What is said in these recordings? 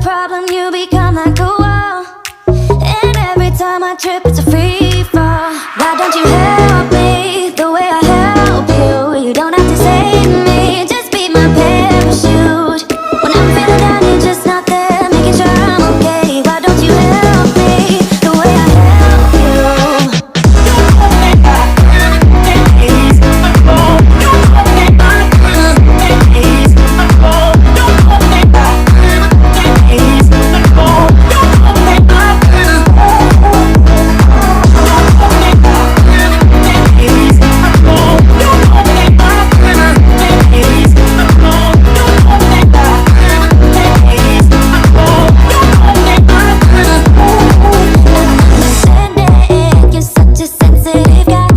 problem, you become like a wall. And every time I trip, it's a free fall. Why don't you help me the way I help you? You don't have to save me, just be my parachute. When I'm feeling down, you're just not there, making sure I'm okay. Why don't you help me the way I help you? You're such a sensitive guy.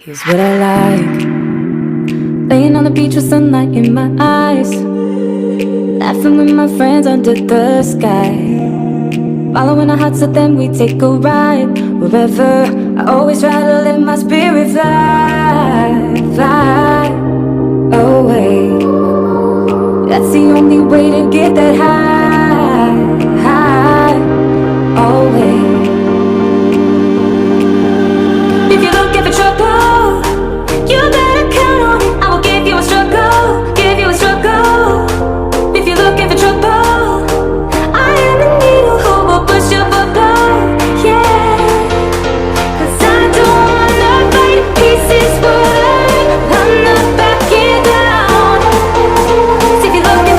Here's what I like. Laying on the beach with sunlight in my eyes, laughing with my friends under the sky, following our hearts, so then we take a ride. Wherever, I always try to let my spirit fly, fly away. That's the only way to get that high, high, always. If you're looking for trouble, you better count on it. I will give you a struggle, give you a struggle. If you're looking for trouble, I am the needle who will push your bubble, yeah. 'Cause I don't wanna fight pieces, but I'm not backing down. So if you're looking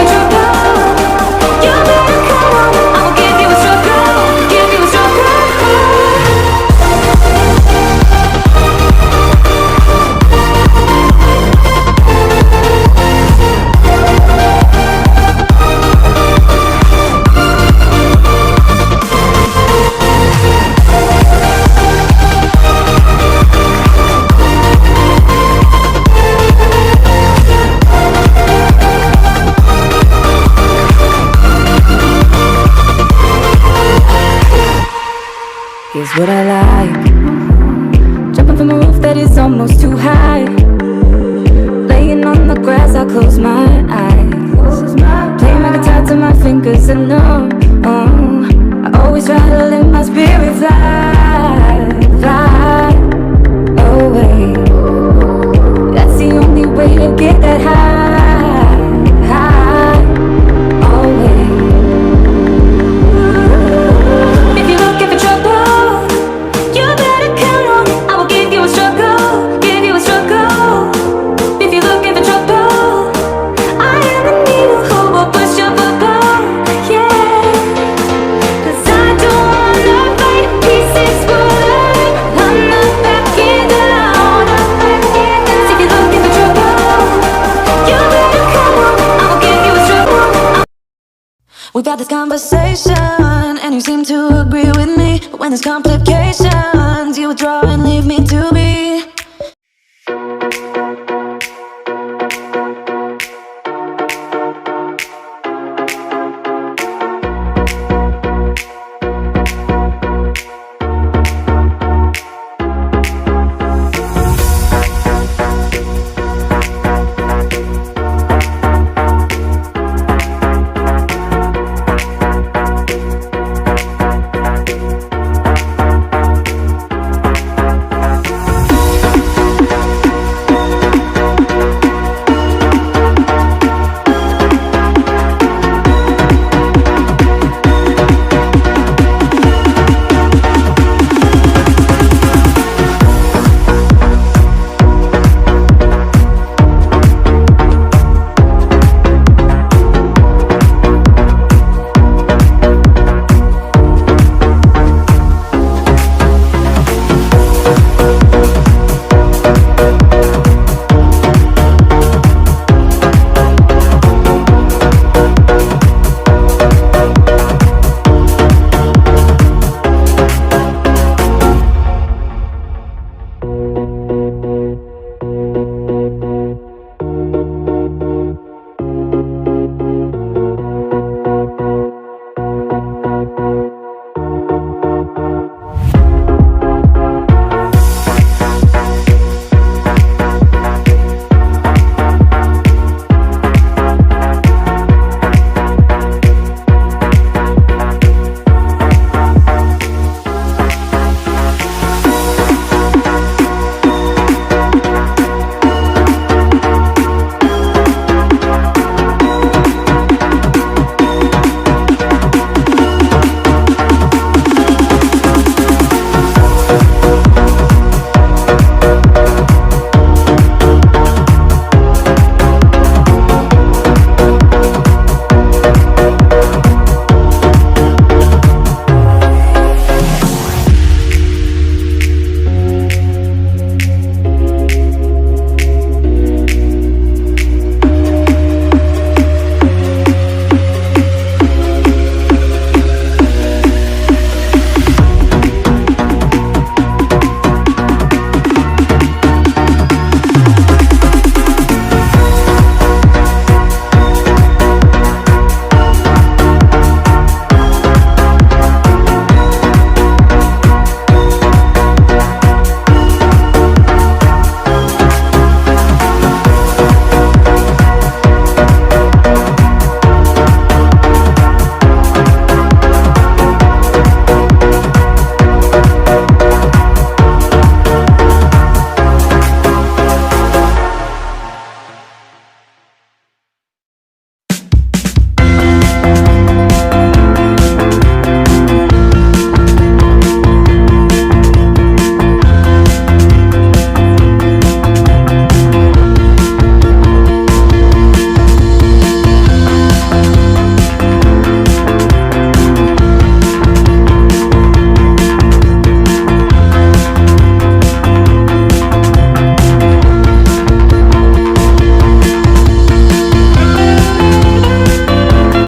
what I like. Jumping from a roof that is almost too high. Laying on the grass, I close my eyes. Playing my guitar till my fingers are numb. I always try to let my spirit fly, fly away. That's the only way to get that high, high, always. If you're looking for trouble, you better count on it. I will give you a struggle, give you a struggle. If you're looking for trouble, I am the needle who will push your bubble, yeah. 'Cause I don't wanna fight pieces for life. I'm not backing down. So if you're looking for trouble, you better come on. I will give you a struggle. We've had this conversation, and you seem to agree with me. But when there's complications, you withdraw and leave me to be.